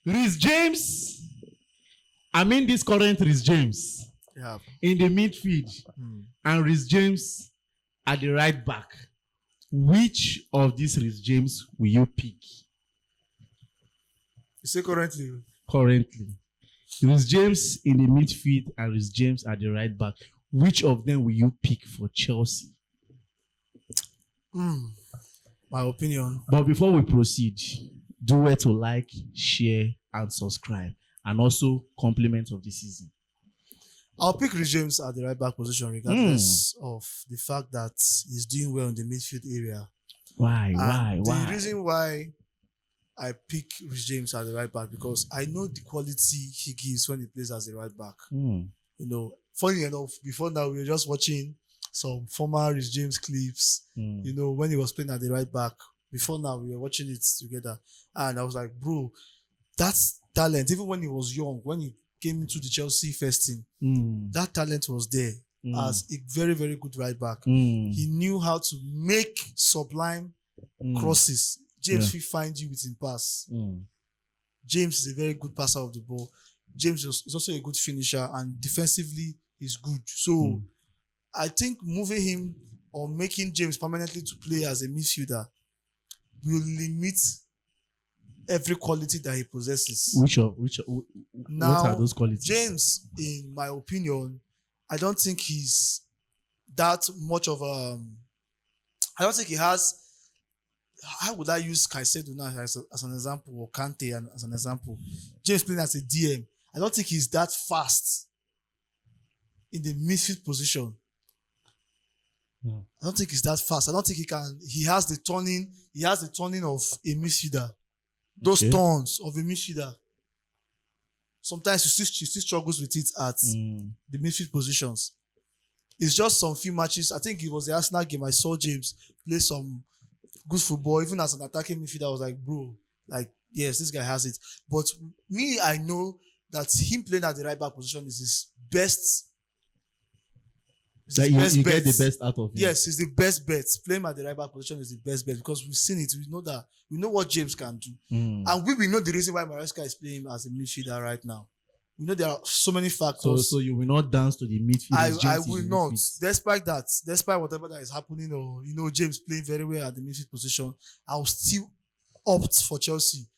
Reece James. I mean this current Reece James in the midfield and Reece James at the right back. Which of these Reece James will you pick? You say currently? Currently. Reece James in the midfield and Reece James at the right back. Which of them will you pick for Chelsea? My opinion. But before we proceed, do well to like, share, and subscribe. And also compliment of the season. I'll pick Reece James at the right back position regardless of the fact that he's doing well in the midfield area. Why? The reason why I pick Reece James at the right back because I know the quality he gives when he plays as a right back. You know, funny enough, before now we were just watching some former Reece James clips. You know, when he was playing at the right back. Before now we were watching it together, and I was like, bro, that's talent. Even when he was young, when he came into the Chelsea first team, that talent was there as a very, very good right back. He knew how to make sublime crosses. James will find you with his pass. James is a very good passer of the ball. James is also a good finisher, and defensively he's good. So I think moving him or making James permanently to play as a midfielder will limit every quality that he possesses. What are those qualities? James, in my opinion, I don't think he's that much of a. I don't think he has. How would I use Caicedo now as an example, or Kante as an example? James playing as a DM. I don't think he's that fast in the midfield position. I don't think he's that fast. I don't think he can. He has the turning. He has the turning of a midfielder. Those turns of a midfielder. Sometimes you still struggles with it at the midfield positions. It's just some few matches. I think it was the Arsenal game. I saw James play some good football, even as an attacking midfielder. I was like, bro, like, yes, this guy has it. But me, I know that him playing at the right back position is his best. That you get the best out of him. Yes, it's the best bet. Playing at the right back position is the best bet because we've seen it. We know what James can do. And we know the reason why Maresca is playing as a midfielder right now. We know there are so many factors. So you will not dance to the midfield. I will not. Despite whatever that is happening, or James playing very well at the midfield position, I'll still opt for Chelsea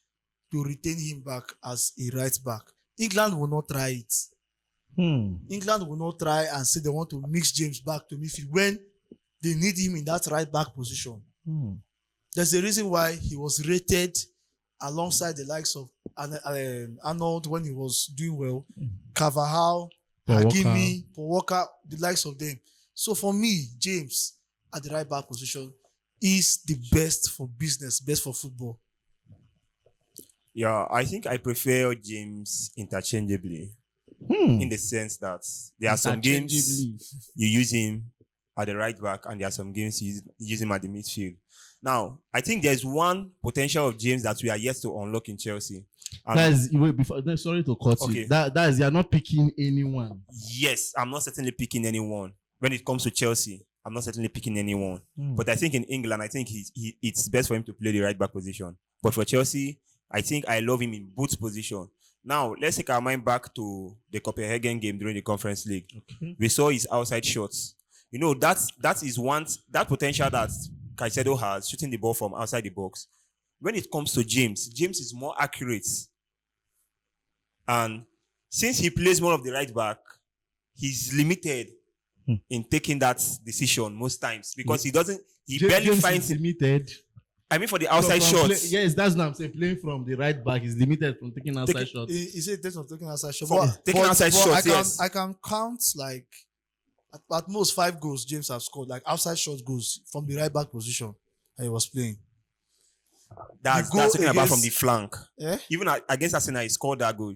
to retain him back as a right back. England will not try it. England will not try and say they want to mix James back to midfield when they need him in that right back position. There's a reason why he was rated alongside the likes of Arnold when he was doing well, Carvajal, Hakimi, Paul Walker, the likes of them. So for me, James at the right back position is the best for business, best for football. Yeah, I think I prefer James interchangeably. In the sense that there are some games you use him at the right back and there are some games you use him at the midfield. Now, I think there's one potential of James that we are yet to unlock in Chelsea. Sorry to cut you. That is, you're not picking anyone. Yes, I'm not certainly picking anyone. When it comes to Chelsea, I'm not certainly picking anyone. But I think in England, I think it's best for him to play the right back position. But for Chelsea, I think I love him in both positions. Now, let's take our mind back to the Copenhagen game during the Conference League. We saw his outside shots. That is that potential that Caicedo has, shooting the ball from outside the box. When it comes to James is more accurate. And since he plays more of the right back, he's limited in taking that decision most times because he barely finds limited. I mean, for the outside shots. Yes, that's what I'm saying. Playing from the right back is limited from taking outside shots. Is it from taking outside shots? Yes. I can count like at most 5 goals James have scored, like outside shot goals from the right back position that he was playing. That's talking about from the flank. Eh? Even against Arsenal, he scored that goal.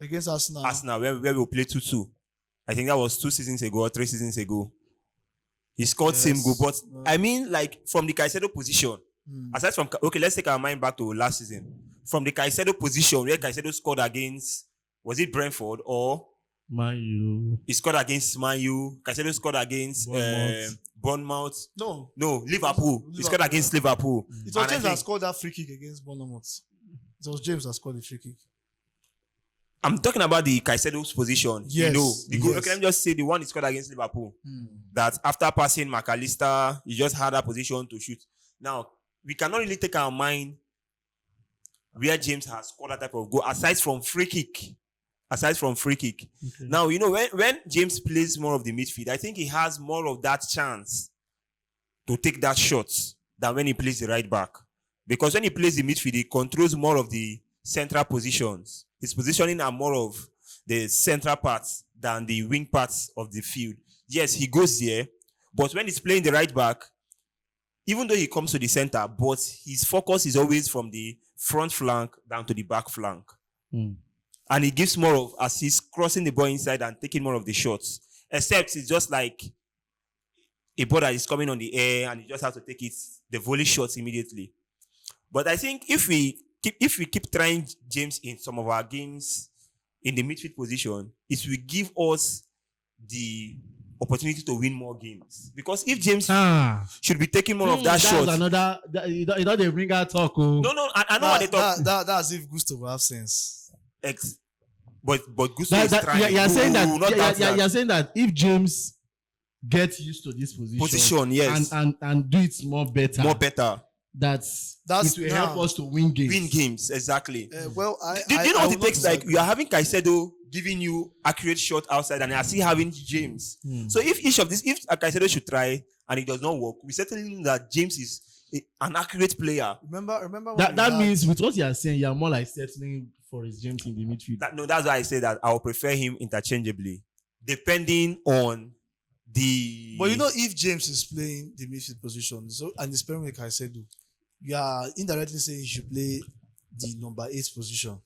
Against Arsenal? Arsenal, where we played 2-2. I think that was 2 seasons ago or 3 seasons ago. He scored same goal. But I mean, like, from the Caicedo position, aside from, let's take our mind back to last season. From the Caicedo position, where Caicedo scored against, was it Brentford or Man U? He scored against Man U. Caicedo scored against Bournemouth. No, Liverpool. He scored against Liverpool. It was James that scored that free kick against Bournemouth. It was James that scored the free kick. I'm talking about the Caicedo's position. Yes, The goal. yes. Okay, let me just say the one he scored against Liverpool. That after passing McAllister, he just had that position to shoot. Now, we cannot really take our mind where James has scored that type of goal, aside from free kick. Okay. Now, when James plays more of the midfield, I think he has more of that chance to take that shot than when he plays the right back. Because when he plays the midfield, he controls more of the central positions. His positioning are more of the central parts than the wing parts of the field. Yes, he goes there, but when he's playing the right back, even though he comes to the center, but his focus is always from the front flank down to the back flank. And he gives more of assists, crossing the ball inside and taking more of the shots. Except it's just like a ball that is coming on the air and you just have to take the volley shots immediately. But I think if we keep trying James in some of our games in the midfield position, it will give us the opportunity to win more games. Because if James should be taking more of that shot. You don't they bring out talk. Oh. No, I know what they talk. That's if Gusto will have sense. But Gusto is trying. You're saying that if James gets used to this position, yes, and do it more better, that's it will help us to win games. Win games, exactly. Do you know what it takes? Like, you are having Caicedo giving you accurate shot outside, and you are still having James. So if Caicedo should try and it does not work, we certainly know that James is an accurate player. Remember that means with what you are saying, you are more like settling for his James in the midfield. That's why I say that I will prefer him interchangeably, depending on the. But if James is playing the midfield position, and he's playing with Caicedo, you are indirectly saying he should play the number 8 position.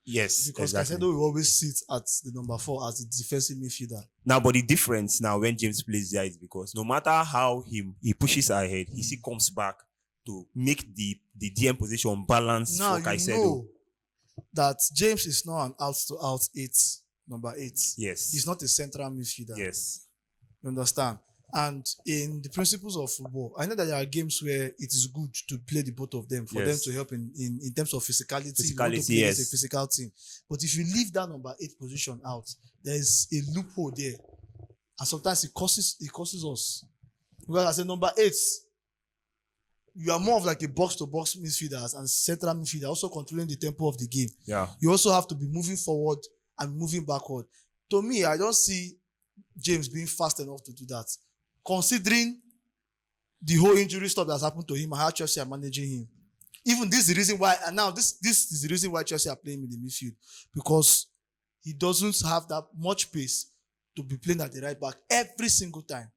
Yes, because exactly. Caicedo will always sit at the number 4 as the defensive midfielder. Now, but the difference now when James plays there is because no matter how he pushes ahead, he still comes back to make the DM position balance for Caicedo. You know that James is not an out-to-out 8, number 8. Yes. He's not a central midfielder. Yes. You understand? And in the principles of football, I know that there are games where it is good to play the both of them for them to help in terms of physicality. You want to play as a physical team. But if you leave that number 8 position out, there is a loophole there. And sometimes it causes us. Because as a number 8, you are more of like a box-to-box midfielder and central midfielder, also controlling the tempo of the game. Yeah. You also have to be moving forward and moving backward. To me, I don't see James being fast enough to do that. Considering the whole injury stuff that's happened to him and how Chelsea are managing him. Even this is the reason why, and now this is the reason why Chelsea are playing in the midfield. Because he doesn't have that much pace to be playing at the right back every single time.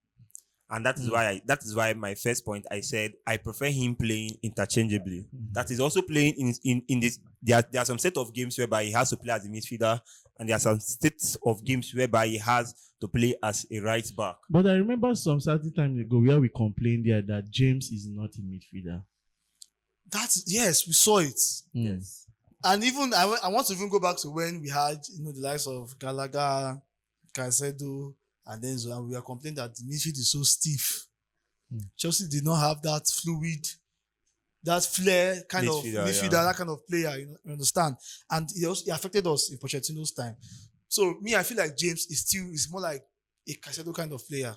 And that is why my first point I said I prefer him playing interchangeably. That is also playing in this. There are some set of games whereby he has to play as a midfielder, and there are some sets of games whereby he has to play as a right back. But I remember some certain time ago where we complained there that James is not a midfielder. Yes, we saw it. Yes. And even I want to even go back to when we had the likes of Gallagher, Caicedo, and then we are complaining that the midfield is so stiff. Chelsea did not have that fluid, that flair kind of midfielder, that kind of player. You understand? And it affected us in Pochettino's time. So me, I feel like James is more like a Caicedo kind of player.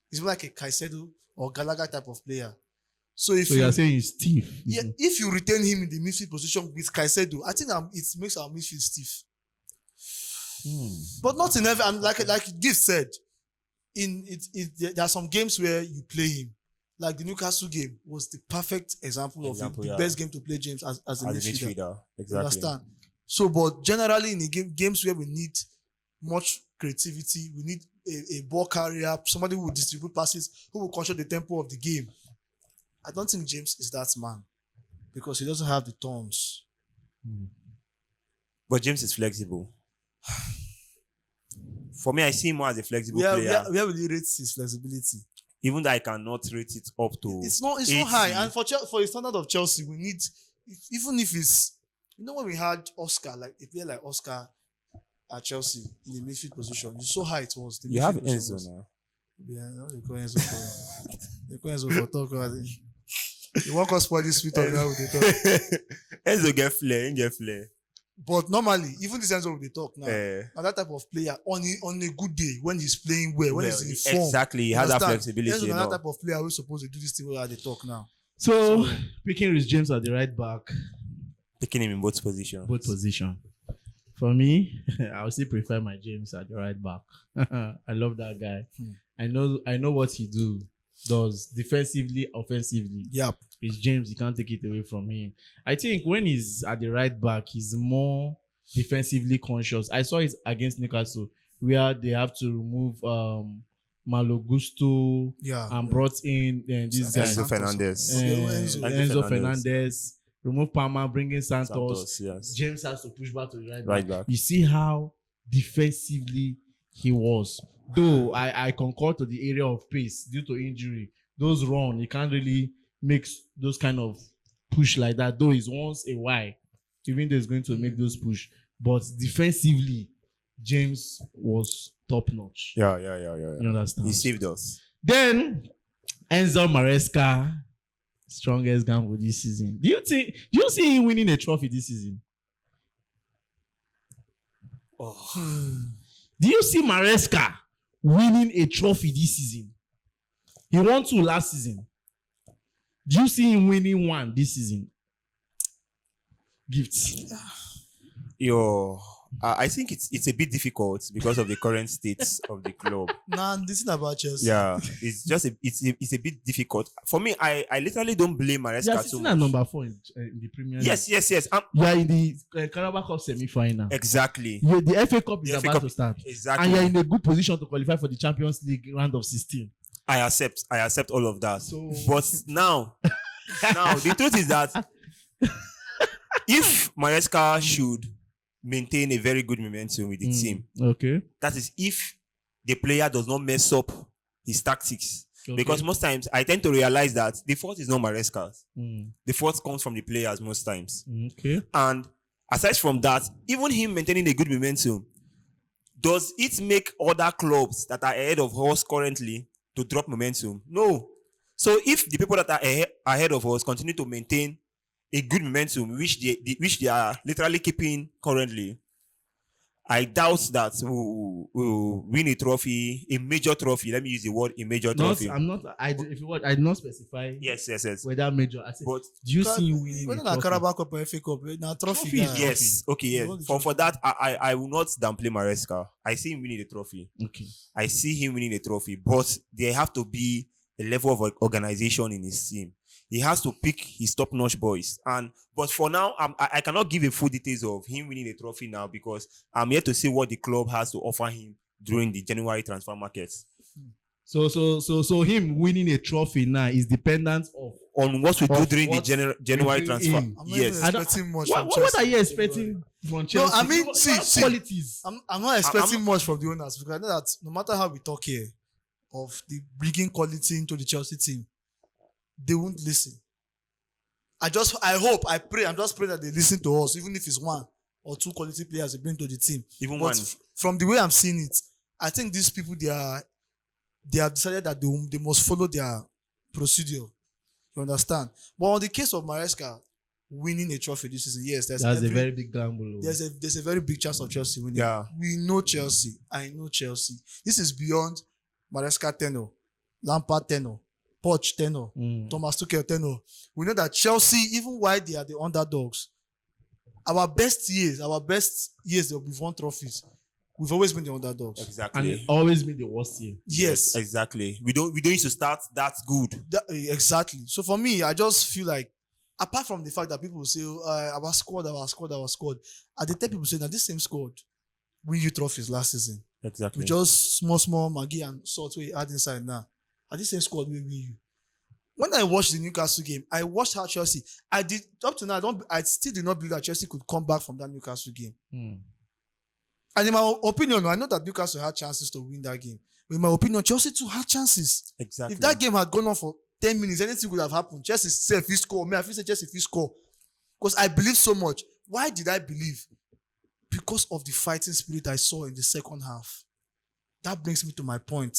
He's more like a Caicedo or Gallagher type of player. So you are saying he's stiff. Yeah, if you retain him in the midfield position with Caicedo, I think it makes our midfield stiff. But not in every. Like Gift said, there are some games where you play him. Like the Newcastle game was the perfect example of the best game to play James as a midfielder. Exactly. You understand? So, but generally in the games where we need much creativity, we need a ball carrier, somebody who will distribute passes, who will control the tempo of the game. I don't think James is that man because he doesn't have the turns. But James is flexible. For me, I see him more as a flexible player. Where will you rate his flexibility? Even though I cannot rate it up to. It's not high. And for the standard of Chelsea, we need, even if it's, when we had Oscar, like a player like Oscar at Chelsea in the midfield position, you saw how it was. You have Enzo now. Yeah, no, they call Enzo for talk about it. You want us spoil this sweet on now with the talk. Enzo get flair. But normally, even this Enzo with the talk now, Eh. and that type of player on a good day when he's playing well, when he's in form. Exactly, he has that understand? flexibility. Enzo You is that know. type of player who's supposed to do this thing where they talk now. So, picking Reece James at the right back, Picking him in both positions. both position. For me, I would still prefer my James at the right back. I love that guy. I know what he does defensively, offensively. Yeah. It's James, you can't take it away from him. I think when he's at the right back, he's more defensively conscious. I saw it against Newcastle where they have to remove Malo Gusto and brought in this guy. Enzo Fernandez. Enzo Fernandez. Remove Palmer, bring in Santos. Yes. James has to push back to the right Right back. back. You see how defensively he was. Though I concur to the area of pace due to injury. Those run, he can't really make those kind of push like that. Though it's once a while, even though he's going to make those push. But defensively, James was top notch. Yeah. You understand? He saved us. Then Enzo Maresca, strongest gamble this season. Do you see him winning a trophy this season? Do you see Maresca winning a trophy this season? He won 2 last season. Do you see him winning 1 this season? Gifts. I think it's a bit difficult because of the current state of the club. Nah, this is about Chelsea. Yeah, it's just it's a bit difficult for me. I literally don't blame You are Maresca too sitting much. at number 4 in the Premier League. Yes. You are in the Carabao Cup semi-final. Exactly. The FA Cup is The FA about Cup- to start. Exactly. And you're in a good position to qualify for the Champions League round of 16. I accept all of that. So- But now the truth is that if Maresca should maintain a very good momentum with the team, Okay. that is if the player does not mess up his tactics. Okay. Because most times I tend to realize that the fault is not Maresca's. Mm. The fault comes from the players most times. Okay. And aside from that, even him maintaining a good momentum, does it make other clubs that are ahead of us currently to drop momentum? No. So if the people that are ahead of us continue to maintain a good momentum, which they are literally keeping currently, I doubt that we'll win a trophy, a major trophy. Let me use the word a major trophy. I did not specify Yes. whether major. I said, But do you see him winning When a na trophy? Carabao Cup or FA Cup, na trophy. Trophy is guy. yes, okay, yes. You want the For trophy. that, I will not downplay Maresca. I see him winning the trophy. Okay. I see him winning a trophy, but there have to be a level of organization in his team. He has to pick his top-notch boys. But for now, I cannot give a full details of him winning a trophy now because I'm yet to see what the club has to offer him during the January transfer markets. So him winning a trophy now is dependent On what we do Of during the what January we transfer. bring in. I'm not Yes. even expecting much from what Chelsea. are you expecting from Chelsea? I mean, What see. qualities. I'm not expecting much from the owners because I know that no matter how we talk here of the bringing quality into the Chelsea team, they won't listen. I hope, I pray, I'm just praying that they listen to us, even if it's 1 or 2 quality players they bring to the team. Even But one. from the way I'm seeing it, I think these people they have decided that they must follow their procedure. You understand? But on the case of Maresca winning a trophy this season, yes, That's a very big gamble. there's a very big chance of Chelsea winning. Yeah. We know Chelsea. I know Chelsea. This is beyond Maresca tenor, Lampard tenor, Poch tenor, Thomas Tuchel tenor. We know that Chelsea, even while they are the underdogs, our best years that we've won trophies, we've always been the underdogs. And Exactly. it always been the worst year. Yes, Exactly. We don't need to start that good. exactly. So for me, I just feel like, apart from the fact that people say, our squad, I did tell people say that this same squad win you trophies last season. Exactly. With just small Maggie and salt we add inside now. And this same squad will win you. When I watched the Newcastle game, I watched how Chelsea. I did up to now. I still did not believe that Chelsea could come back from that Newcastle game. And in my opinion, I know that Newcastle had chances to win that game. But in my opinion, Chelsea too had chances. Exactly. If that game had gone on for 10 minutes, anything could have happened. Chelsea said if score. I feel say Chelsea if score. Because I believe so much. Why did I believe? Because of the fighting spirit I saw in the second half. That brings me to my point.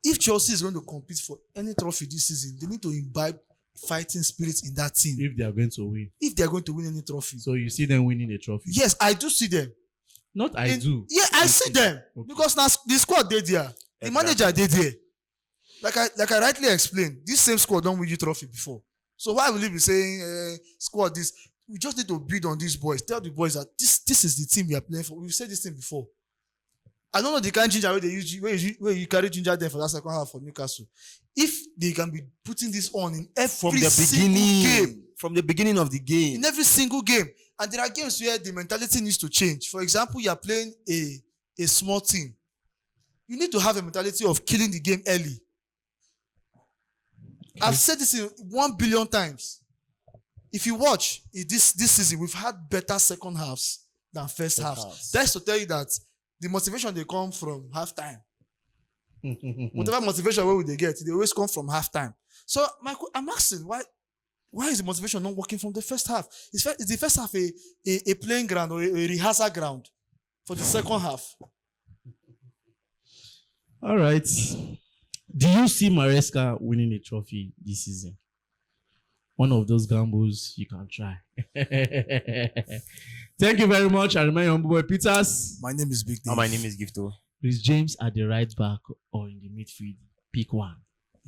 If Chelsea is going to compete for any trophy this season, they need to imbibe fighting spirit in that team. If they are going to win. If they are going to win any trophy. So you see them winning a trophy? Yes, I do see them. Not I do. Yeah, I see them. Okay. Because now the squad they there. The manager they there. Like I rightly explained, this same squad don't win you trophy before. So why will you be saying squad this? We just need to build on these boys. Tell the boys that this is the team we are playing for. We've said this thing before. I don't know the kind of ginger they use where you carry ginger there for that second half for Newcastle. If they can be putting this on in every single game. From the beginning of the game. In every single game. And there are games where the mentality needs to change. For example, you are playing a small team. You need to have a mentality of killing the game early. Okay. I've said this 1 billion times. If you watch this season, we've had better second halves than first halves. That's to tell you that the motivation they come from halftime. Whatever motivation where would they get, they always come from halftime. So Michael, I'm asking why is the motivation not working from the first half? Is the first half a playing ground or a rehearsal ground for the second half? All right. Do you see Maresca winning a trophy this season? One of those gambles you can try. Thank you very much. I remain humble boy Peters. My name is Big Dave. And my name is Gifto. Reece James at the right back or in the midfield. Pick one.